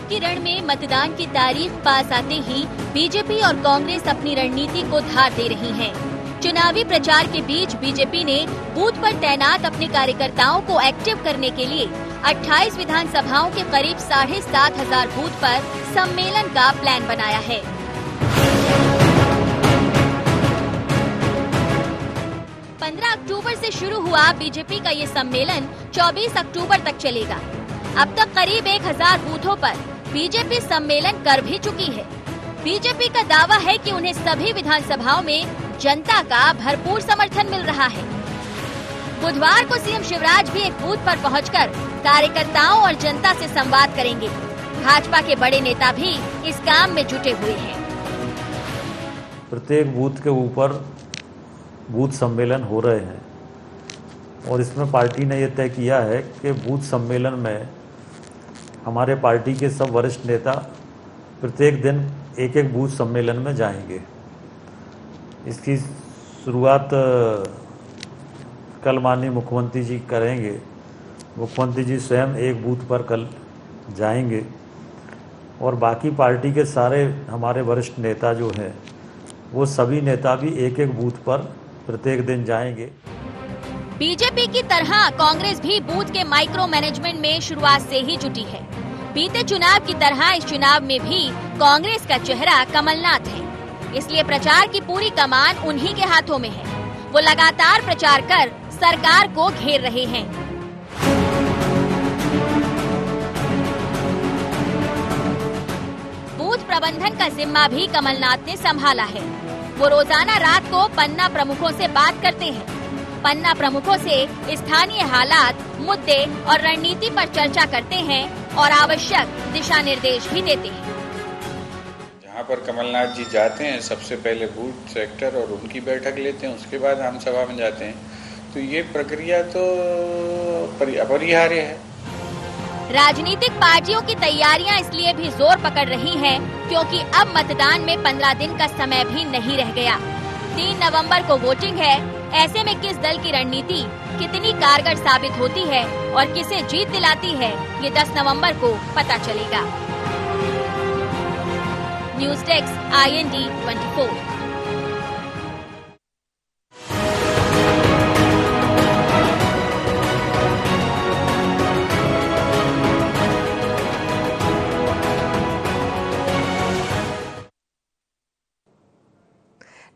चुनाव के रण में मतदान की तारीख पास आते ही बीजेपी और कांग्रेस अपनी रणनीति को धार दे रही हैं। चुनावी प्रचार के बीच बीजेपी ने बूथ पर तैनात अपने कार्यकर्ताओं को एक्टिव करने के लिए 28 विधानसभाओं के करीब 7,500 बूथ पर सम्मेलन का प्लान बनाया है। अक्टूबर से शुरू हुआ बीजेपी का ये सम्मेलन 24 अक्टूबर तक चलेगा। अब तक करीब 1,000 बूथों पर बीजेपी सम्मेलन कर भी चुकी है। बीजेपी का दावा है कि उन्हें सभी विधानसभाओं में जनता का भरपूर समर्थन मिल रहा है। बुधवार को सीएम शिवराज भी एक बूथ पर पहुंचकर कार्यकर्ताओं और जनता से संवाद करेंगे। भाजपा के बड़े नेता भी इस काम में जुटे हुए हैं। प्रत्येक बूथ के ऊपर बूथ सम्मेलन हो रहे हैं और इसमें पार्टी ने यह तय किया है कि बूथ सम्मेलन में हमारे पार्टी के सब वरिष्ठ नेता प्रत्येक दिन एक एक बूथ सम्मेलन में जाएंगे। इसकी शुरुआत कल माननीय मुख्यमंत्री जी करेंगे। मुख्यमंत्री जी स्वयं एक बूथ पर कल जाएंगे और बाकी पार्टी के सारे हमारे वरिष्ठ नेता जो हैं वो सभी नेता भी एक एक बूथ पर प्रत्येक दिन जाएंगे। बीजेपी की तरह कांग्रेस भी बूथ के माइक्रो मैनेजमेंट में शुरुआत से ही जुटी है। बीते चुनाव की तरह इस चुनाव में भी कांग्रेस का चेहरा कमलनाथ है, इसलिए प्रचार की पूरी कमान उन्हीं के हाथों में है। वो लगातार प्रचार कर सरकार को घेर रहे हैं। बूथ प्रबंधन का जिम्मा भी कमलनाथ ने संभाला है। वो रोजाना रात को पन्ना प्रमुखों से बात करते हैं। पन्ना प्रमुखों से स्थानीय हालात, मुद्दे और रणनीति पर चर्चा करते हैं और आवश्यक दिशा निर्देश भी देते हैं। जहाँ पर कमलनाथ जी जाते हैं सबसे पहले बूथ सेक्टर और उनकी बैठक लेते हैं, उसके बाद आम सभा में जाते हैं। तो ये प्रक्रिया तो अपरिहार्य है। राजनीतिक पार्टियों की तैयारियां इसलिए भी जोर पकड़ रही हैं क्योंकि अब मतदान में 15 दिन का समय भी नहीं रह गया। 3 नवंबर को वोटिंग है। ऐसे में किस दल की रणनीति कितनी कारगर साबित होती है और किसे जीत दिलाती है, ये 10 नवंबर को पता चलेगा। News desk IND 24।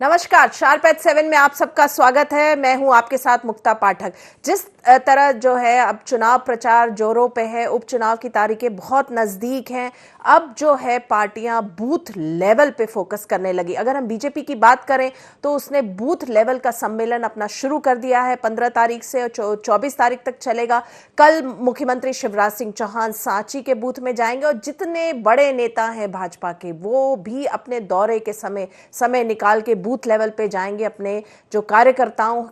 नमस्कार, शार्प एट 7 में आप सबका स्वागत है। मैं हूं आपके साथ मुक्ता पाठक। जिस तरह जो है अब चुनाव प्रचार जोरों पे है, उपचुनाव की तारीखें बहुत नजदीक हैं। अब जो है पार्टियां बूथ लेवल पे फोकस करने लगी। अगर हम बीजेपी की बात करें तो उसने बूथ लेवल का सम्मेलन अपना शुरू कर दिया है। 15 तारीख से 24 तारीख तक चलेगा। कल मुख्यमंत्री शिवराज सिंह चौहान सांची के बूथ में जाएंगे और जितने बड़े नेता हैं भाजपा के वो भी अपने दौरे के समय निकाल के बूथ लेवल पे जाएंगे। अपने जो कार्यकर्ताओं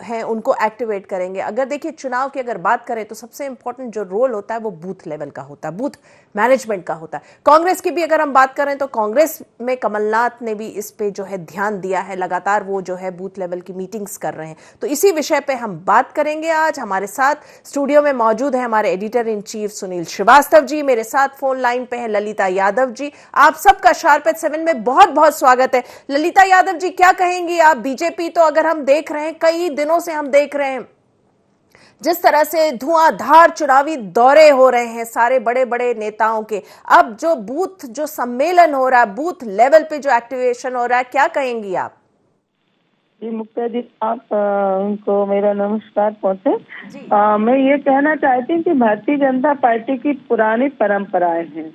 हैं उनको एक्टिवेट करेंगे। अगर देखिए चुनाव की अगर बात करें तो सबसे इंपॉर्टेंट जो रोल होता है वो बूथ लेवल का होता है, बूथ मैनेजमेंट का होता है। कांग्रेस की भी अगर हम बात करें तो कांग्रेस में कमलनाथ ने भी इस पे जो है ध्यान दिया है। लगातार वो जो है बूथ लेवल की मीटिंग्स कर रहे हैं। तो इसी विषय पे हम बात करेंगे आज। हमारे साथ स्टूडियो में मौजूद है हमारे editor in chief Sunil Shrivastava ji. मेरे साथ फोन लाइन पे है ललिता यादव जी। आप सबका शार्प एट 7 में बहुत बहुत स्वागत है। ललिता यादव जी, क्या कहेंगी आप? बीजेपी तो अगर हम देख रहे हैं, कई दिनों से हम देख रहे हैं जिस तरह से धुआंधार चुनावी दौरे हो रहे हैं सारे बड़े बड़े नेताओं के। अब जो बूथ जो सम्मेलन हो रहा है, बूथ लेवल पे जो एक्टिवेशन हो रहा है, क्या कहेंगी आप? जी मुक्ता जी, आप उनको मेरा नमस्कार पहुंचे। मैं ये कहना चाहती हूँ कि भारतीय जनता पार्टी की पुरानी परंपराएं हैं।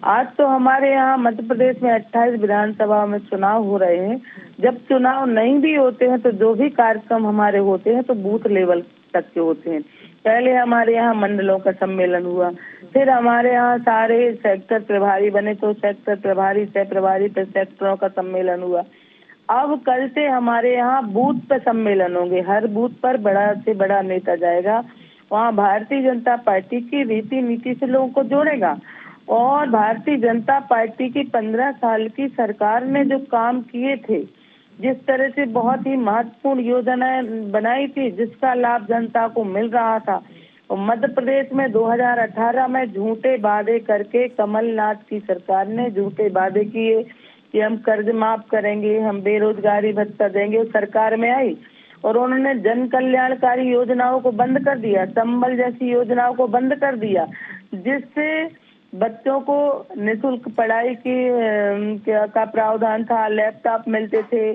आज तो हमारे यहाँ मध्य प्रदेश में 28 विधानसभा में चुनाव हो रहे हैं। जब चुनाव नहीं भी होते हैं तो जो भी कार्यक्रम हमारे होते हैं तो बूथ लेवल तक के होते हैं। पहले हमारे यहाँ मंडलों का सम्मेलन हुआ, फिर हमारे यहाँ सारे सेक्टर प्रभारी बने तो सेक्टर प्रभारी सह प्रभारी पे सेक्टरों का सम्मेलन हुआ। अब कल से हमारे यहाँ बूथ पे सम्मेलन होंगे। हर बूथ पर बड़ा से बड़ा नेता जाएगा, वहाँ भारतीय जनता पार्टी की रीति नीति से लोगों को जोड़ेगा। और भारतीय जनता पार्टी की 15 साल की सरकार ने जो काम किए थे, जिस तरह से बहुत ही महत्वपूर्ण योजनाएं बनाई थी जिसका लाभ जनता को मिल रहा था, और मध्य प्रदेश में 2018 में झूठे वादे करके कमलनाथ की सरकार ने झूठे वादे किए कि हम कर्ज माफ करेंगे, हम बेरोजगारी भत्ता देंगे। सरकार में आई और उन्होंने जन कल्याणकारी योजनाओं को बंद कर दिया, संबल जैसी योजनाओं को बंद कर दिया, जिससे बच्चों को निःशुल्क पढ़ाई का प्रावधान था, लैपटॉप मिलते थे,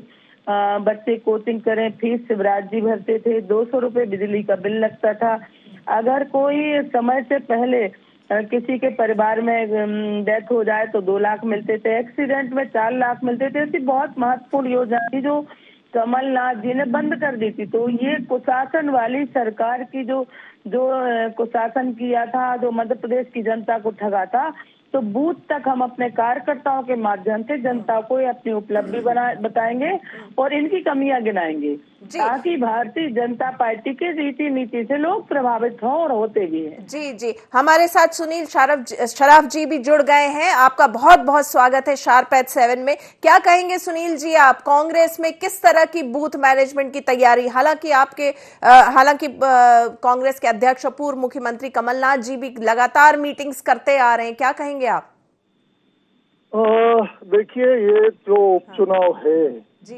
बच्चे कोचिंग करें, फीस शिवराज जी भरते थे, 200 रुपए बिजली का बिल लगता था। अगर कोई समय से पहले किसी के परिवार में डेथ हो जाए तो 2 लाख मिलते थे, एक्सीडेंट में 4 लाख मिलते थे। ऐसी बहुत महत्वपूर्ण योजना थी जो कमलनाथ जी ने बंद कर दी थी। तो ये कुशासन वाली सरकार की जो कुशासन किया था, जो मध्य प्रदेश की जनता को ठगा था, तो बूथ तक हम अपने कार्यकर्ताओं के माध्यम से जनता को अपनी उपलब्धि बताएंगे और इनकी कमियां गिनाएंगे, ताकि भारतीय जनता पार्टी के रीति नीति से लोग प्रभावित हों और होते भी हैं। जी जी, हमारे साथ सुनील शराफ जी भी जुड़ गए हैं। आपका बहुत बहुत स्वागत है शार्प एट 7 में। क्या कहेंगे सुनील जी, आप कांग्रेस में किस तरह की बूथ मैनेजमेंट की तैयारी? हालांकि कांग्रेस के अध्यक्ष पूर्व मुख्यमंत्री कमलनाथ जी भी लगातार मीटिंग्स करते आ रहे हैं, क्या कहेंगे आप? देखिए, ये जो उपचुनाव है जी,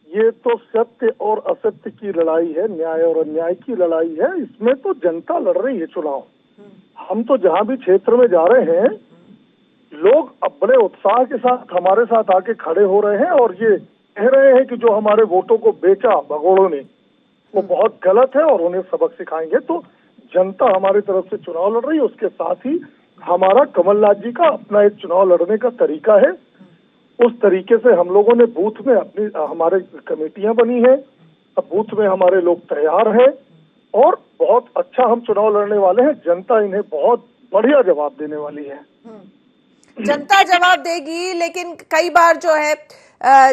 ये तो सत्य और असत्य की लड़ाई है, न्याय और अन्याय की लड़ाई है। इसमें तो जनता लड़ रही है चुनाव। हम तो जहां भी क्षेत्र में जा रहे हैं, लोग अब बड़े उत्साह के साथ हमारे साथ आके खड़े हो रहे हैं और ये कह रहे हैं कि जो हमारे वोटों को बेचा भगोड़ों ने, वो बहुत गलत है और उन्हें सबक सिखाएंगे। तो जनता हमारी तरफ से चुनाव लड़ रही है। उसके साथ ही हमारा कमलनाथ जी का अपना एक चुनाव लड़ने का तरीका है। उस तरीके से हम लोगों ने बूथ में हमारे कमेटियां बनी है, अब बूथ में हमारे लोग तैयार हैं और बहुत अच्छा हम चुनाव लड़ने वाले हैं। जनता इन्हें बहुत बढ़िया जवाब देने वाली है। जनता जवाब देगी, लेकिन कई बार जो है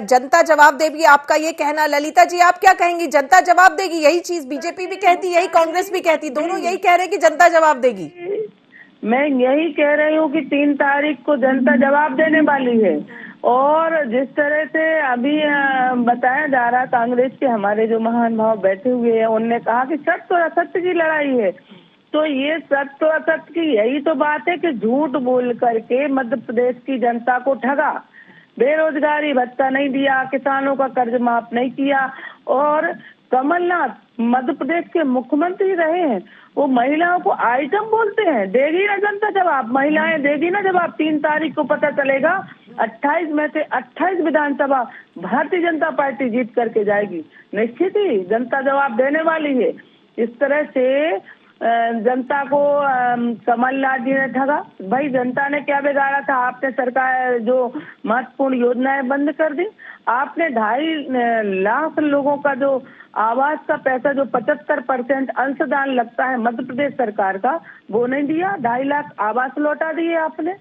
जनता जवाब देगी, आपका ये कहना। ललिता जी, आप क्या कहेंगी? जनता जवाब देगी, यही चीज बीजेपी भी कहती, यही कांग्रेस भी कहती, दोनों यही कह रहे हैं कि जनता जवाब देगी। मैं यही कह रही हूँ कि 3 तारीख को जनता जवाब देने वाली है। और जिस तरह से अभी बताया जा रहा, कांग्रेस के हमारे जो महान भाव बैठे हुए हैं, उनने कहा कि सत्य और असत्य की लड़ाई है। तो ये सत्य और असत्य की यही तो बात है कि झूठ बोल करके मध्य प्रदेश की जनता को ठगा, बेरोजगारी भत्ता नहीं दिया, किसानों का कर्ज माफ नहीं किया। और कमलनाथ मध्य प्रदेश के मुख्यमंत्री रहे हैं, वो महिलाओं को आइटम बोलते हैं। देगी ना जनता जवाब, महिलाएं देगी ना जवाब। 3 तारीख को पता चलेगा। 28 में से 28 विधानसभा भारतीय जनता पार्टी जीत करके जाएगी, निश्चित ही जनता जवाब देने वाली है। इस तरह से जनता को कमलनाथ जी ने ठगा। भाई, जनता ने क्या बिगाड़ा था? आपने सरकार जो महत्वपूर्ण योजनाएं बंद कर दी। आपने 2.5 लाख लोगों का जो आवास का पैसा, जो 75% अंशदान लगता है मध्य प्रदेश सरकार का, वो नहीं दिया। 2.5 लाख आवास लौटा दिए आपने।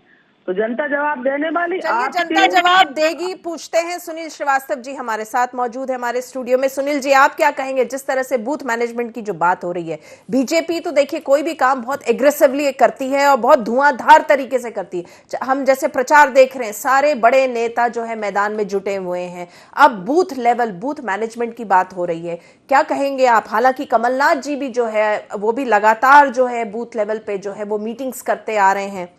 तो जनता जवाब देने वाली। चलिए, जनता जवाब देगी। पूछते हैं, सुनील श्रीवास्तव जी हमारे साथ मौजूद है हमारे स्टूडियो में। सुनील जी, आप क्या कहेंगे जिस तरह से बूथ मैनेजमेंट की जो बात हो रही है? बीजेपी तो देखिए कोई भी काम बहुत एग्रेसिवली करती है और बहुत धुआंधार तरीके से करती है। हम जैसे प्रचार देख रहे हैं, सारे बड़े नेता जो है मैदान में जुटे हुए हैं। अब बूथ लेवल, बूथ मैनेजमेंट की बात हो रही है, क्या कहेंगे आप? हालांकि कमलनाथ जी भी जो है वो भी लगातार जो है बूथ लेवल पे जो है वो मीटिंग्स करते आ रहे हैं।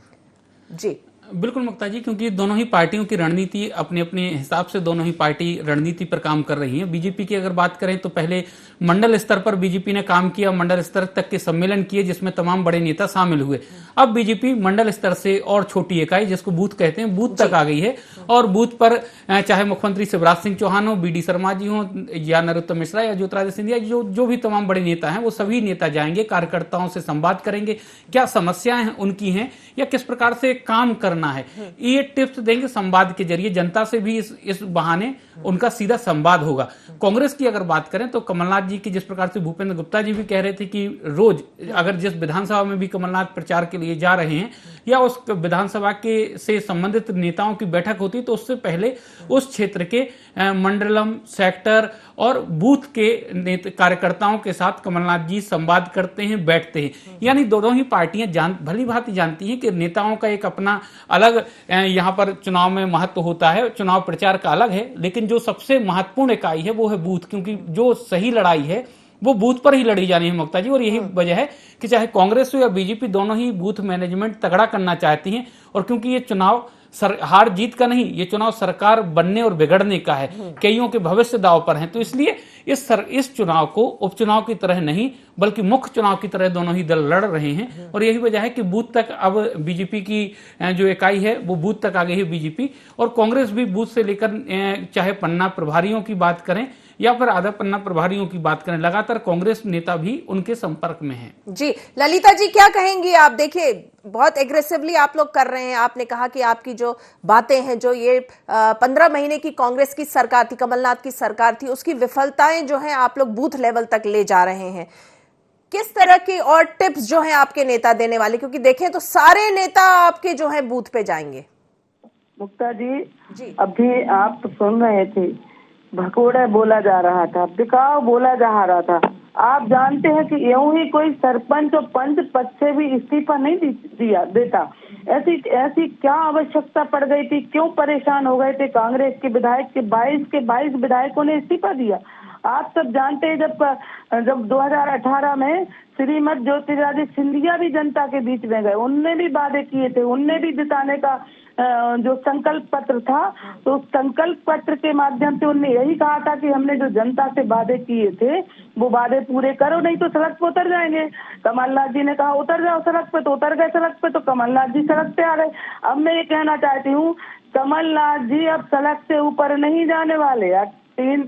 जी बिल्कुल मुक्ता जी, क्योंकि दोनों ही पार्टियों की रणनीति अपने अपने हिसाब से, दोनों ही पार्टी रणनीति पर काम कर रही हैं। बीजेपी की अगर बात करें तो पहले मंडल स्तर पर बीजेपी ने काम किया, मंडल स्तर तक के सम्मेलन किए जिसमें तमाम बड़े नेता शामिल हुए। अब बीजेपी मंडल स्तर से और छोटी इकाई, जिसको बूथ कहते हैं, बूथ तक आ गई है। और बूथ पर चाहे मुख्यमंत्री शिवराज सिंह चौहान हो, बीडी शर्मा जी हो, या नरोत्तम मिश्रा या ज्योतिरादित्य सिंधिया, जो भी तमाम बड़े नेता हैं, वो सभी नेता जाएंगे, कार्यकर्ताओं से संवाद करेंगे, क्या समस्याएं उनकी हैं या किस प्रकार से काम करना है, ये टिप्स देंगे संवाद के जरिए। जनता से भी इस बहाने उनका सीधा संवाद होगा। कांग्रेस की अगर बात करें तो कमलनाथ जी की, जिस प्रकार से भूपेंद्र गुप्ता जी भी कह रहे थे कि रोज अगर जिस विधानसभा में भी कमलनाथ प्रचार के लिए जा रहे हैं या उस विधानसभा के से संबंधित नेताओं की बैठक होती है, तो उससे पहले उस क्षेत्र के मंडलम, सेक्टर और बूथ के कार्यकर्ताओं के साथ कमलनाथ जी संवाद करते हैं, बैठते हैं। यानी दोनों ही पार्टियां भली भांति जानती हैं कि नेताओं का एक अपना अलग यहाँ पर चुनाव में महत्व होता है, चुनाव प्रचार का अलग है, लेकिन जो सबसे महत्वपूर्ण इकाई है वो है बूथ, क्योंकि जो सही लड़ाई है वो बूथ पर ही लड़ी जानी है मुक्ता जी। और यही वजह है कि चाहे कांग्रेस हो या बीजेपी, दोनों ही बूथ मैनेजमेंट तगड़ा करना चाहती हैं। और क्योंकि ये चुनाव हार जीत का नहीं, ये चुनाव सरकार बनने और बिगड़ने का है, कईयों के भविष्य दांव पर हैं। तो इसलिए इस चुनाव को उपचुनाव की तरह नहीं बल्कि मुख्य चुनाव की तरह दोनों ही दल लड़ रहे हैं। और यही वजह है कि बूथ तक अब बीजेपी की जो इकाई है वो बूथ तक आ गई है बीजेपी, और कांग्रेस भी बूथ से लेकर चाहे पन्ना प्रभारियों की बात करें या फिर आधा पन्ना प्रभारियों की बात करें, लगातार कांग्रेस नेता भी उनके संपर्क में हैं। जी ललिता जी क्या कहेंगी आप? देखिए बहुत एग्रेसिवली आप लोग कर रहे हैं। आपने कहा कि आपकी जो बातें हैं, जो ये 15 महीने की कांग्रेस की सरकार थी, कमलनाथ की सरकार थी, उसकी विफलताएं जो हैं आप लोग बूथ लेवल तक ले जा रहे हैं। किस तरह की और टिप्स जो हैं आपके नेता देने वाले, क्योंकि देखें तो सारे नेता आपके जो हैं बूथ पे जाएंगे। मुक्ता जी अभी आप सुन रहे थे, भगोड़ा बोला जा रहा था, बिकाऊ बोला जा रहा था। आप जानते हैं कि यूं ही कोई सरपंच और पंच पद से भी इस्तीफा नहीं देता। ऐसी क्या आवश्यकता पड़ गई थी, क्यों परेशान हो गए थे कांग्रेस के विधायक के 22 विधायकों ने इस्तीफा दिया? आप सब जानते हैं जब 2018 में श्रीमती ज्योतिरादित्य सिंधिया भी जनता के बीच में गए, उनने भी वादे किए थे, उनने भी जिताने का जो संकल्प पत्र था, तो उस संकल्प पत्र के माध्यम से उनने यही कहा था कि हमने जो जनता से वादे किए थे वो वादे पूरे करो, नहीं तो सड़क पे उतर जाएंगे। कमलनाथ जी ने कहा उतर जाओ सड़क पे, तो उतर गए सड़क पे, तो कमलनाथ जी सड़क पे आ गए। अब मैं ये कहना चाहती हूँ, कमलनाथ जी अब सड़क से ऊपर नहीं जाने वाले। 3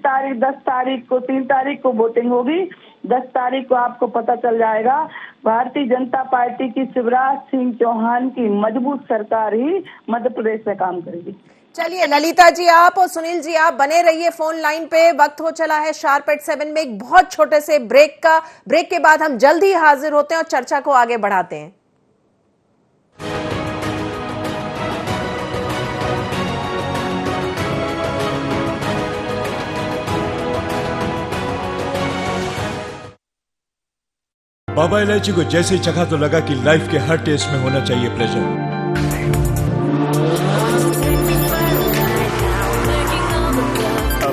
तारीख को वोटिंग होगी, 10 तारीख को आपको पता चल जाएगा। भारतीय जनता पार्टी की शिवराज सिंह चौहान की मजबूत सरकार ही मध्य प्रदेश में काम करेगी। चलिए ललिता जी आप और सुनील जी आप बने रहिए फोन लाइन पे। वक्त हो चला है शार्प एट 7 में एक बहुत छोटे से ब्रेक के बाद हम जल्द ही हाजिर होते हैं और चर्चा को आगे बढ़ाते हैं। बाबा इलायची को जैसे चखा तो लगा कि लाइफ के हर टेस्ट में होना चाहिए प्लेजर।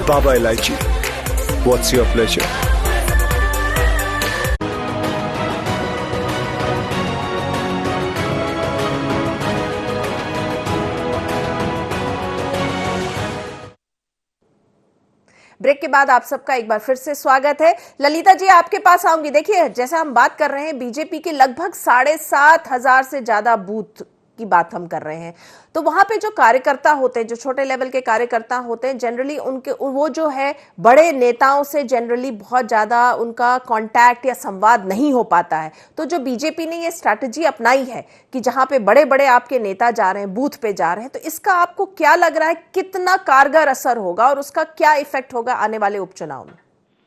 बाबा इलायची, व्हाट्स योर प्लेजर? ब्रेक के बाद आप सबका एक बार फिर से स्वागत है। ललिता जी आपके पास आऊंगी। देखिए जैसा हम बात कर रहे हैं बीजेपी के लगभग 7,500 से ज्यादा बूथ की बात हम कर रहे हैं, तो वहां पे जो कार्यकर्ता होते हैं, जो छोटे लेवल के कार्यकर्ता होते हैं, जनरली उनके वो जो है बड़े नेताओं से जनरली बहुत ज्यादा उनका कांटेक्ट या संवाद नहीं हो पाता है। तो जो बीजेपी ने ये स्ट्रैटेजी अपनाई है कि जहां पे बड़े बड़े आपके नेता जा रहे हैं, बूथ पे जा रहे हैं, तो इसका आपको क्या लग रहा है, कितना कारगर असर होगा और उसका क्या इफेक्ट होगा आने वाले उपचुनाव में?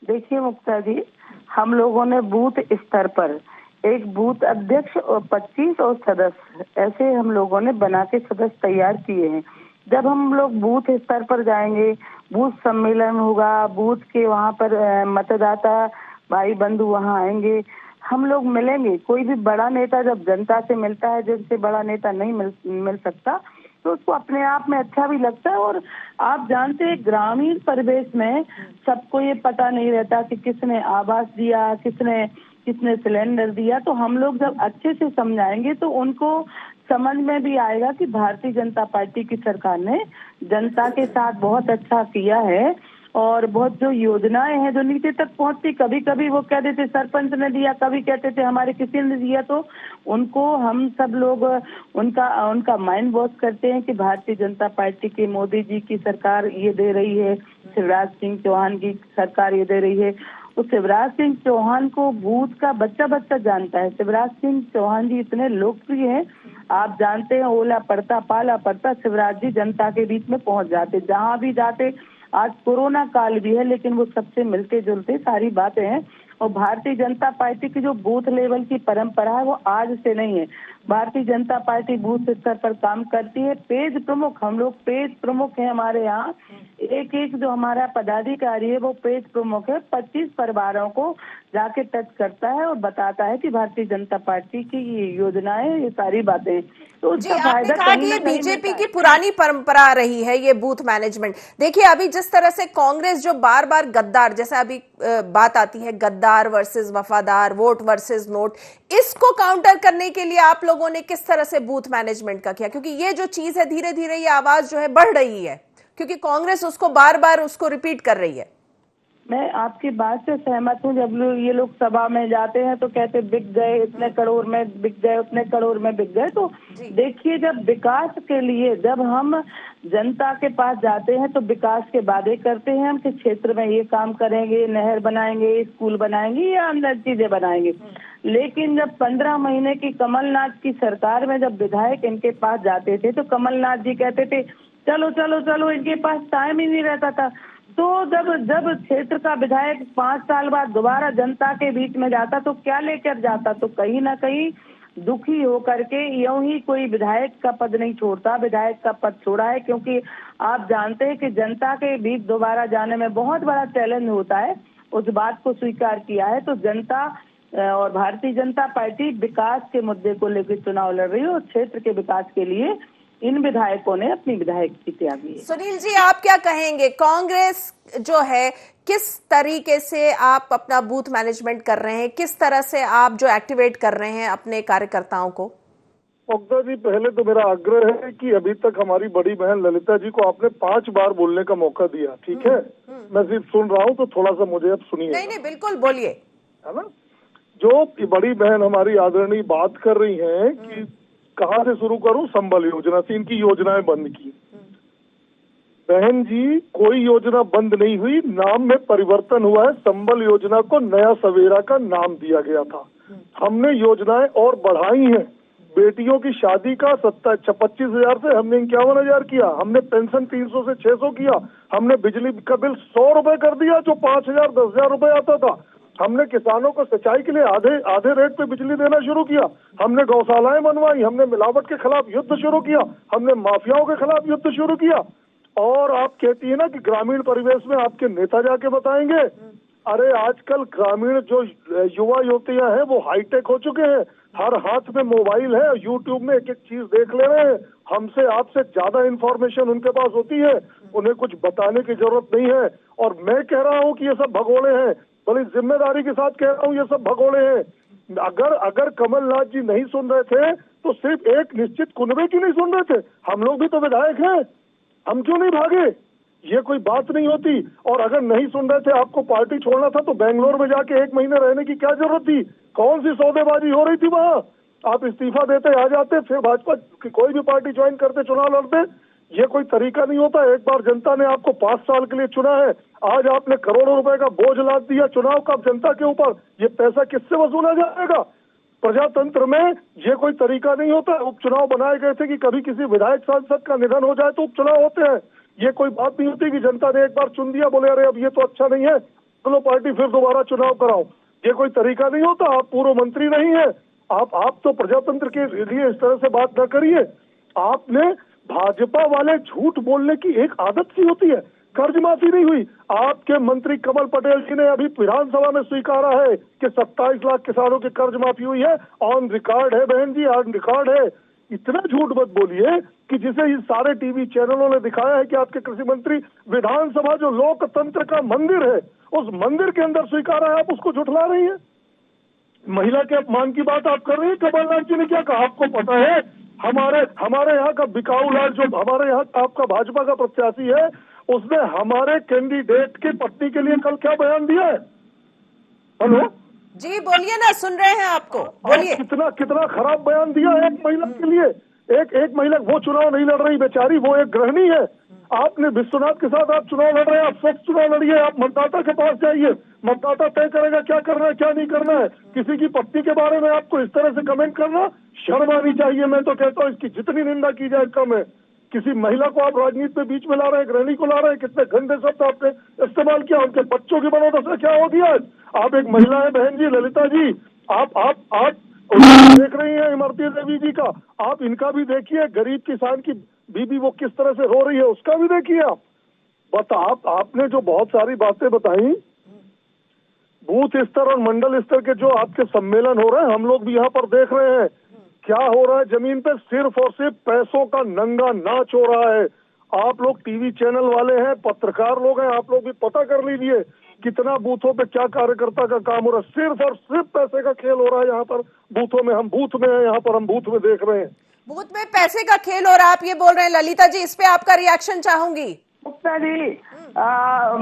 देखिए मुक्ता जी, हम लोगों ने बूथ स्तर पर एक बूथ अध्यक्ष और 25 और सदस्य ऐसे हम लोगों ने बना के सदस्य तैयार किए हैं। जब हम लोग बूथ स्तर पर जाएंगे, बूथ सम्मेलन होगा, बूथ के वहाँ पर मतदाता भाई बंधु वहाँ आएंगे, हम लोग मिलेंगे। कोई भी बड़ा नेता जब जनता से मिलता है, जिनसे बड़ा नेता नहीं मिल सकता, तो उसको अपने आप में अच्छा भी लगता है। और आप जानते हैं ग्रामीण परिवेश में सबको ये पता नहीं रहता कि किसने आवास दिया, किसने सिलेंडर दिया। तो हम लोग जब अच्छे से समझाएंगे तो उनको समझ में भी आएगा कि भारतीय जनता पार्टी की सरकार ने जनता के साथ बहुत अच्छा किया है और बहुत जो योजनाएं हैं जो नीचे तक पहुंचती, कभी कभी वो कहते थे सरपंच ने दिया, कभी कहते थे हमारे किसी ने दिया, तो उनको हम सब लोग उनका माइंड वॉश करते हैं कि भारतीय जनता पार्टी की मोदी जी की सरकार ये दे रही है, शिवराज सिंह चौहान की सरकार ये दे रही है। तो शिवराज सिंह चौहान को बूथ का बच्चा जानता है। शिवराज सिंह चौहान जी इतने लोकप्रिय हैं, आप जानते हैं, ओला पड़ता पाला पड़ता शिवराज जी जनता के बीच में पहुंच जाते, जहां भी जाते। आज कोरोना काल भी है लेकिन वो सबसे मिलते जुलते सारी बातें हैं। और भारतीय जनता पार्टी की जो बूथ लेवल की परंपरा है वो आज से नहीं है। भारतीय जनता पार्टी बूथ स्तर पर काम करती है। पेज प्रमुख, हम लोग पेज प्रमुख हैं हमारे यहाँ। एक एक जो हमारा पदाधिकारी है वो पेज प्रमुख है, 25 परिवारों को जाके टच करता है और बताता है कि भारतीय जनता पार्टी की ये योजनाएं, ये सारी बातें। तो जी, उसका आपने फायदा कहा कहीं कि ना ये कहीं बीजेपी मिलता की है। पुरानी परंपरा रही है ये बूथ मैनेजमेंट। देखिए अभी जिस तरह से कांग्रेस जो बार बार गद्दार, जैसे अभी बात आती है गद्दार वर्सेस वफादार, वोट वर्सेस नोट, इसको काउंटर करने के लिए आप लोगों ने किस तरह से बूथ मैनेजमेंट का किया? क्योंकि ये जो चीज है धीरे धीरे ये आवाज जो है बढ़ रही है, क्योंकि कांग्रेस उसको बार बार उसको रिपीट कर रही है। मैं आपकी बात से सहमत हूँ। जब ये लोग सभा में जाते हैं तो कहते बिक गए, इतने करोड़ में बिक गए, उतने करोड़ में बिक गए। तो देखिए, जब विकास के लिए जब हम जनता के पास जाते हैं तो विकास के वादे करते हैं हम कि क्षेत्र में ये काम करेंगे, नहर बनाएंगे, स्कूल बनाएंगे या अंदर चीजें बनाएंगे। लेकिन जब 15 महीने की कमलनाथ की सरकार में जब विधायक इनके पास जाते थे तो कमलनाथ जी कहते थे चलो चलो चलो, इनके पास टाइम ही नहीं रहता था। तो जब जब क्षेत्र का विधायक 5 साल बाद दोबारा जनता के बीच में जाता तो क्या लेकर जाता? तो कहीं ना कहीं दुखी होकर के यूं ही कोई विधायक का पद नहीं छोड़ता, विधायक का पद छोड़ा है, क्योंकि आप जानते हैं कि जनता के बीच दोबारा जाने में बहुत बड़ा चैलेंज होता है। उस बात को स्वीकार किया है। तो जनता और भारतीय जनता पार्टी विकास के मुद्दे को लेकर चुनाव लड़ रही है और क्षेत्र के विकास के लिए इन विधायकों ने अपनी विधायक की त्यागी है। सुनील जी, आप क्या कहेंगे? कांग्रेस जो है किस तरीके से आप अपना बूथ मैनेजमेंट कर रहे हैं, किस तरह से आप जो एक्टिवेट कर रहे हैं अपने कार्यकर्ताओं को? मुग्धा जी, पहले तो मेरा आग्रह है कि अभी तक हमारी बड़ी बहन ललिता जी को आपने 5 बार बोलने का मौका दिया, ठीक है? मैं सिर्फ सुन रहा हूँ तो थोड़ा सा मुझे अब सुनिए। नहीं, बिल्कुल बोलिए। है ना? जो बड़ी बहन हमारी आदरणीय बात कर रही है कि कहाँ से शुरू करूं, संबल योजना से इनकी योजनाएं बंद की। बहन जी, कोई योजना बंद नहीं हुई, नाम में परिवर्तन हुआ है। संबल योजना को नया सवेरा का नाम दिया गया था। हमने योजनाएं और बढ़ाई हैं। बेटियों की शादी का 25,000 से हमने 51,000 किया। हमने पेंशन 300 से 600 किया। हमने बिजली का बिल 100 रुपए कर दिया, जो 5,000 10,000 रुपए आता था। हमने किसानों को सिंचाई के लिए आधे रेट पे बिजली देना शुरू किया। हमने गौशालाएं बनवाई। हमने मिलावट के खिलाफ युद्ध शुरू किया। हमने माफियाओं के खिलाफ युद्ध शुरू किया। और आप कहती है ना कि ग्रामीण परिवेश में आपके नेता जाके बताएंगे। अरे आजकल ग्रामीण जो युवा युवतियां हैं वो हाईटेक हो चुके हैं। हर हाथ में मोबाइल है, यूट्यूब में एक एक चीज देख ले रहे हैं। हमसे आपसे ज्यादा इंफॉर्मेशन उनके पास होती है। उन्हें कुछ बताने की जरूरत नहीं है। और मैं कह रहा हूँ कि ये सब भगोड़े हैं, बड़ी जिम्मेदारी के साथ कह रहा हूँ, ये सब भगोड़े हैं। अगर कमलनाथ जी नहीं सुन रहे थे तो सिर्फ एक निश्चित कुनबे की नहीं सुन रहे थे। हम लोग भी तो विधायक हैं, हम क्यों नहीं भागे? ये कोई बात नहीं होती। और अगर नहीं सुन रहे थे, आपको पार्टी छोड़ना था तो बेंगलोर में जाके 1 महीने रहने की क्या जरूरत थी? कौन सी सौदेबाजी हो रही थी वहां? आप इस्तीफा देते आ जाते, फिर भाजपा की कोई भी पार्टी ज्वाइन करते, चुनाव लड़ते। ये कोई तरीका नहीं होता। एक बार जनता ने आपको 5 साल के लिए चुना है, आज आपने करोड़ों रुपए का बोझ लाद दिया चुनाव का जनता के ऊपर। ये पैसा किससे वसूला जाएगा? प्रजातंत्र में ये कोई तरीका नहीं होता। उपचुनाव बनाए गए थे कि कभी किसी विधायक सांसद का निधन हो जाए तो उपचुनाव होते हैं। ये कोई बात नहीं होती कि जनता ने एक बार चुन दिया, बोले अरे अब ये तो अच्छा नहीं है, चलो पार्टी फिर दोबारा चुनाव कराओ। ये कोई तरीका नहीं होता। आप पूर्व मंत्री नहीं है। आप तो प्रजातंत्र के लिए इस तरह से बात न करिए। आपने भाजपा वाले झूठ बोलने की एक आदत सी होती है। कर्ज माफी नहीं हुई। आपके मंत्री कमल पटेल जी ने अभी विधानसभा में स्वीकारा है कि 27 लाख किसानों की कर्ज माफी हुई है। ऑन रिकॉर्ड है बहन जी, ऑन रिकॉर्ड है। इतना झूठ मत बोलिए कि जिसे इस सारे टीवी चैनलों ने दिखाया है कि आपके कृषि मंत्री विधानसभा जो लोकतंत्र का मंदिर है, उस मंदिर के अंदर स्वीकारा है, आप उसको झुठला रही है। महिला के अपमान की बात आप कर रही है। कमलनाथ जी ने क्या कहा आपको पता है? हमारे यहाँ का बिकाऊ लाल जो हमारे यहाँ आपका भाजपा का प्रत्याशी है, उसने हमारे कैंडिडेट की पत्नी के लिए कल क्या बयान दिया है? हेलो जी बोलिए ना, सुन रहे हैं आपको, बोलिए। कितना खराब बयान दिया है एक महिला के लिए। एक महिला, वो चुनाव नहीं लड़ रही बेचारी, वो एक गृहिणी है। आपने विश्वनाथ के साथ आप चुनाव लड़ रहे हैं। आप स्वच्छ चुनाव लड़िए। आप मतदाता के पास जाइए, मतदाता तय करेगा क्या करना है क्या नहीं करना है। किसी की पत्नी के बारे में आपको इस तरह से कमेंट करना शर्म आनी चाहिए। मैं तो कहता हूँ इसकी जितनी निंदा की जाए कम है। किसी महिला को आप राजनीति में बीच में ला रहे हैं, गृहिणी को ला रहे हैं। कितने गंदे शब्द आपने इस्तेमाल किया। उनके बच्चों की बनोदशा क्या होगी आज? आप एक महिला है बहन जी, ललिता जी, आप देख रही हैं इमरती देवी जी का, आप इनका भी देखिए। गरीब किसान की बीबी वो किस तरह से रो रही है, उसका भी देखिए। आप आपने जो बहुत सारी बातें बताई, बूथ स्तर और मंडल स्तर के जो आपके सम्मेलन हो रहे हैं, हम लोग भी यहाँ पर देख रहे हैं क्या हो रहा है जमीन पे। सिर्फ और सिर्फ पैसों का नंगा नाच हो रहा है। आप लोग टीवी चैनल वाले हैं, पत्रकार लोग हैं, आप लोग भी पता कर लीजिए कितना बूथों पे क्या कार्यकर्ता का काम हो रहा है। सिर्फ और सिर्फ पैसे का खेल हो रहा है यहाँ पर बूथों में। हम बूथ में हैं, यहाँ पर हम बूथ में देख रहे हैं बूथ में पैसे का खेल हो रहा है, आप ये बोल रहे हैं। ललिता जी, इस पे आपका रिएक्शन चाहूंगी। मुक्ता जी,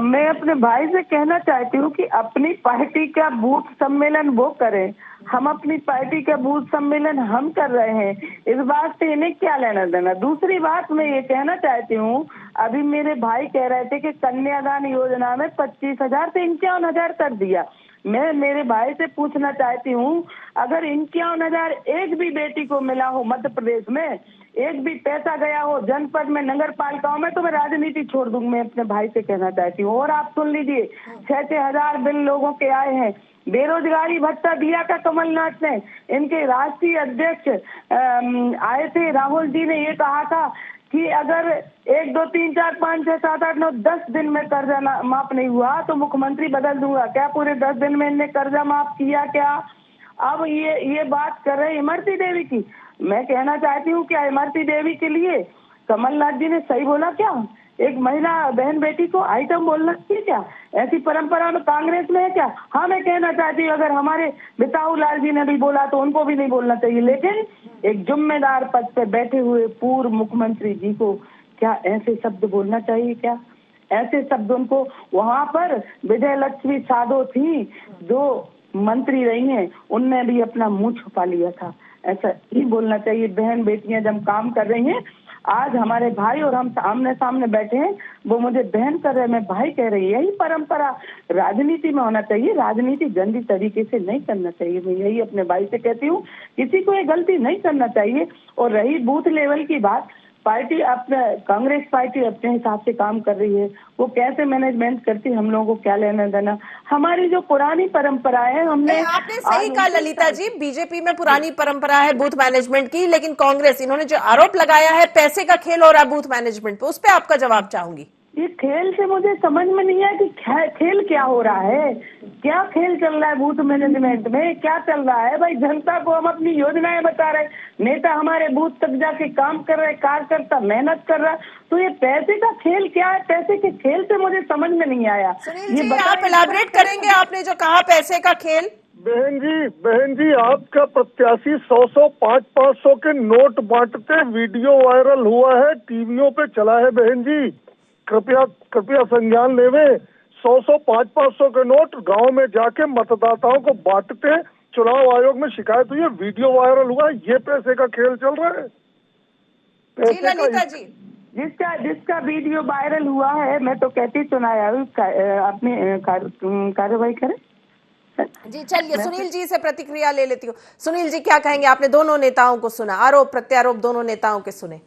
मैं अपने भाई से कहना चाहती हूँ कि अपनी पार्टी का बूथ सम्मेलन वो करें, हम अपनी पार्टी का बूथ सम्मेलन हम कर रहे हैं। इस बात से इन्हें क्या लेना देना। दूसरी बात मैं ये कहना चाहती हूँ, अभी मेरे भाई कह रहे थे कि कन्यादान योजना में 25,000 से 51,000 कर दिया। मैं मेरे भाई से पूछना चाहती हूँ, अगर 51,000 एक भी बेटी को मिला हो मध्य प्रदेश में, एक भी पैसा गया हो जनपद में, नगर पालिकाओं में, तो मैं राजनीति छोड़ दूंगी। मैं अपने भाई से कहना चाहती हूँ। और आप सुन लीजिए, 6,000 बिल लोगों के आए हैं। बेरोजगारी भत्ता दिया का कमलनाथ ने। इनके राष्ट्रीय अध्यक्ष आए थे, राहुल जी ने ये कहा था कि अगर 1, 2, 3, 4, 5, 6, 7, 8, 9, 10 दिन में कर्जा माफ नहीं हुआ तो मुख्यमंत्री बदल दूंगा। क्या पूरे 10 दिन में इनने कर्जा माफ किया क्या? अब ये बात कर रहे इमरती देवी की। मैं कहना चाहती हूँ क्या इमरती देवी के लिए कमलनाथ जी ने सही बोला क्या? एक महिला बहन बेटी को आइटम बोलना चाहिए क्या? ऐसी परंपरा में कांग्रेस में है क्या? हाँ, मैं कहना चाहती हूँ अगर हमारे बिताऊ लाल जी ने भी बोला तो उनको भी नहीं बोलना चाहिए। लेकिन एक जिम्मेदार पद पे बैठे हुए पूर्व मुख्यमंत्री जी को क्या ऐसे शब्द बोलना चाहिए क्या? ऐसे शब्द उनको, वहां पर विजय लक्ष्मी साधो थी जो मंत्री रही हैं, उनने भी अपना मुंह छुपा लिया था। ऐसा ही बोलना चाहिए। बहन बेटियां जब काम कर रही हैं, आज हमारे भाई और हम आमने सामने बैठे हैं, वो मुझे बहन कर रहे हैं, मैं भाई कह रही है। यही परंपरा राजनीति में होना चाहिए। राजनीति गंदी तरीके से नहीं करना चाहिए। मैं यही अपने भाई से कहती हूँ, किसी को ये गलती नहीं करना चाहिए। और रही बूथ लेवल की बात, पार्टी अपने कांग्रेस पार्टी अपने हिसाब से काम कर रही है। वो कैसे मैनेजमेंट करती है, हम लोगों को क्या लेना देना। हमारी जो पुरानी परंपरा है, हमने आपने सही कहा ललिता जी, बीजेपी में पुरानी परंपरा है बूथ मैनेजमेंट की, लेकिन कांग्रेस, इन्होंने जो आरोप लगाया है पैसे का खेल हो रहा है बूथ मैनेजमेंट पे, उस पर आपका जवाब चाहूंगी। ये खेल से मुझे समझ में नहीं आया कि खेल क्या हो रहा है, क्या खेल चल रहा है बूथ मैनेजमेंट में, क्या चल रहा है। भाई, जनता को हम अपनी योजनाएं बता रहे, नेता हमारे बूथ तक जाके काम कर रहे, कार्यकर्ता मेहनत कर रहा है, तो ये पैसे का खेल क्या है? पैसे के खेल से मुझे समझ में नहीं आया। सुनील जी, आप इलाबोरेट करेंगे, आपने जो कहा पैसे का खेल। बहन जी, आपका प्रत्याशी 100-100, 500-500 के नोट बांटते वीडियो वायरल हुआ है, टीवियों पे चला है। बहन जी, कृपया संज्ञान लेवे। 100-100, 500-500 के नोट गांव में जाके मतदाताओं को बांटते, चुनाव आयोग में शिकायत हुई है, वीडियो वायरल हुआ है। ये पैसे का खेल चल रहा है। जी ललिता जी, जिसका वीडियो वायरल हुआ है, मैं तो कहती सुनाया अपनी कार्रवाई करें। जी चलिए, सुनील जी से प्रतिक्रिया ले लेती हूँ। सुनील जी, क्या कहेंगे? आपने दोनों नेताओं को सुना, आरोप प्रत्यारोप दोनों नेताओं के सुने।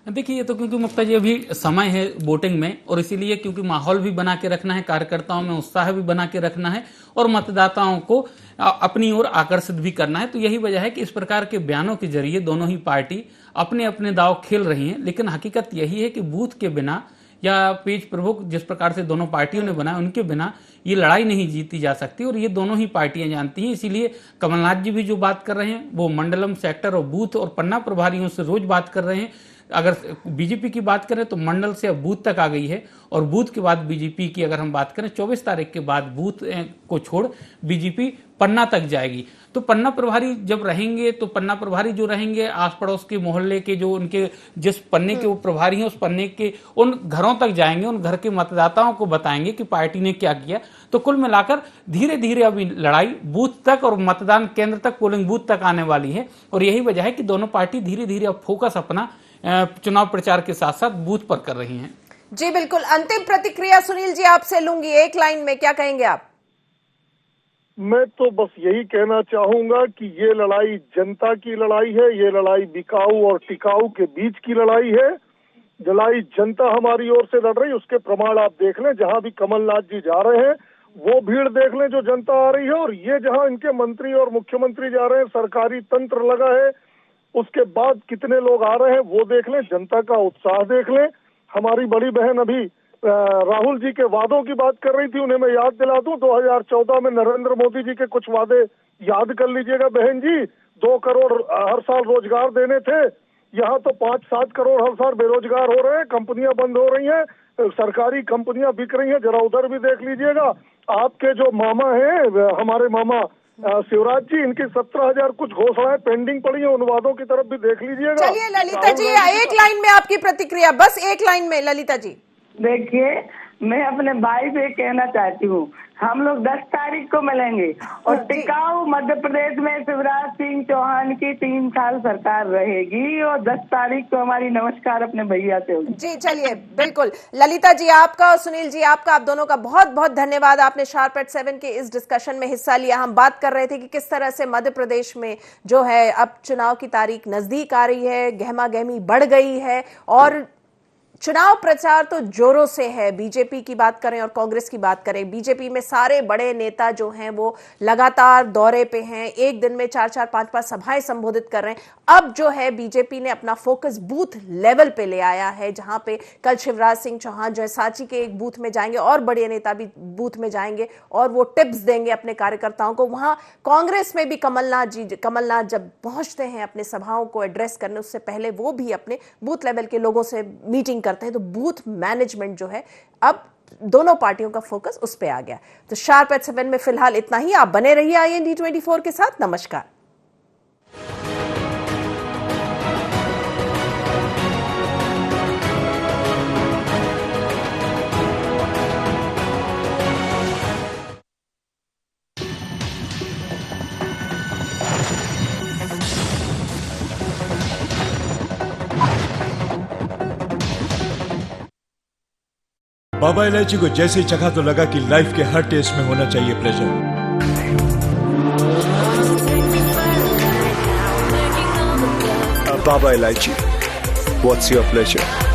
देखिए, ये तो क्योंकि मुक्ता जी अभी समय है वोटिंग में, और इसीलिए क्योंकि माहौल भी बना के रखना है, कार्यकर्ताओं में उत्साह भी बना के रखना है और मतदाताओं को अपनी ओर आकर्षित भी करना है, तो यही वजह है कि इस प्रकार के बयानों के जरिए दोनों ही पार्टी अपने अपने दांव खेल रही हैं। लेकिन हकीकत यही है कि बूथ के बिना या पेज प्रमुख जिस प्रकार से दोनों पार्टियों ने बनाया, उनके बिना ये लड़ाई नहीं जीती जा सकती, और ये दोनों ही पार्टियां जानती हैं। इसीलिए कमलनाथ जी भी जो बात कर रहे हैं वो मंडलम, सेक्टर और बूथ और पन्ना प्रभारियों से रोज बात कर रहे हैं। अगर बीजेपी की बात करें तो मंडल से अब बूथ तक आ गई है, और बूथ के बाद बीजेपी की अगर हम बात करें 24 तारीख के बाद बूथ को छोड़ बीजेपी पन्ना तक जाएगी। तो पन्ना प्रभारी जब रहेंगे तो पन्ना प्रभारी जो रहेंगे आस पड़ोस के मोहल्ले के जो उनके जिस पन्ने के वो प्रभारी हैं, उस पन्ने के उन घरों तक जाएंगे, उन घर के मतदाताओं को बताएंगे कि पार्टी ने क्या किया। तो कुल मिलाकर धीरे धीरे अभी लड़ाई बूथ तक और मतदान केंद्र तक, पोलिंग बूथ तक आने वाली है, और यही वजह है कि दोनों पार्टी धीरे धीरे अब फोकस अपना चुनाव प्रचार के साथ साथ बूथ पर कर रही हैं। जी बिल्कुल, अंतिम प्रतिक्रिया सुनील जी आपसे लूंगी, एक लाइन में क्या कहेंगे आप? मैं तो बस यही कहना चाहूंगा कि ये लड़ाई जनता की लड़ाई है, ये लड़ाई बिकाऊ और टिकाऊ के बीच की लड़ाई है। लड़ाई जनता हमारी ओर से लड़ रही, उसके प्रमाण आप देख लें। जहां भी कमलनाथ जी जा रहे हैं वो भीड़ देख लें जो जनता आ रही है, और ये जहां इनके मंत्री और मुख्यमंत्री जा रहे हैं, सरकारी तंत्र लगा है, उसके बाद कितने लोग आ रहे हैं वो देख लें। जनता का उत्साह देख लें। हमारी बड़ी बहन अभी राहुल जी के वादों की बात कर रही थी, उन्हें मैं याद दिला दूं 2014 में नरेंद्र मोदी जी के कुछ वादे याद कर लीजिएगा बहन जी। 2 करोड़ हर साल रोजगार देने थे, यहाँ तो 5-7 करोड़ हर साल बेरोजगार हो रहे हैं, कंपनियां बंद हो रही हैं, सरकारी कंपनियां बिक रही हैं। जरा उधर भी देख लीजिएगा। आपके जो मामा हैं, हमारे मामा शिवराज जी, इनकी 17,000 कुछ घोषणाएं पेंडिंग पड़ी हैं, उन वादों की तरफ भी देख लीजिएगा। चलिए ललिता जी, एक लाइन में आपकी प्रतिक्रिया, बस एक लाइन में ललिता जी। देखिए, मैं अपने भाई से कहना चाहती हूँ, हम लोग 10 तारीख को मिलेंगे और टिकाऊ मध्य प्रदेश में शिवराज सिंह चौहान की 3 साल सरकार रहेगी और 10 तारीख को हमारी नमस्कार अपने भैया से होगी। जी चलिए, बिल्कुल। ललिता जी आपका और सुनील जी आपका, आप दोनों का बहुत बहुत धन्यवाद। आपने शार्प एट 7 के इस डिस्कशन में हिस्सा लिया। हम बात कर रहे थे कि किस तरह से मध्य प्रदेश में जो है अब चुनाव की तारीख नजदीक आ रही है, गहमा गहमी बढ़ गई है और चुनाव प्रचार तो जोरों से है। बीजेपी की बात करें और कांग्रेस की बात करें, बीजेपी में सारे बड़े नेता जो हैं वो लगातार दौरे पे हैं, एक दिन में 4-4, 5-5 सभाएं संबोधित कर रहे हैं। अब जो है बीजेपी ने अपना फोकस बूथ लेवल पे ले आया है, जहां पे कल शिवराज सिंह चौहान जो है सांची के एक बूथ में जाएंगे और बड़े नेता भी बूथ में जाएंगे और वो टिप्स देंगे अपने कार्यकर्ताओं को। वहां कांग्रेस में भी कमलनाथ जब पहुंचते हैं अपने सभाओं को एड्रेस करने, उससे पहले वो भी अपने बूथ लेवल के लोगों से मीटिंग करते हैं। तो बूथ मैनेजमेंट जो है अब दोनों पार्टियों का फोकस उस पे आ गया। तो शार्प एट 7 में फिलहाल इतना ही। आप बने रहिए IND 24 के साथ। नमस्कार। बाबा इलायची को जैसे ही चखा तो लगा कि लाइफ के हर टेस्ट में होना चाहिए प्लेजर। बाबा इलायची, व्हाट्स योर प्लेजर?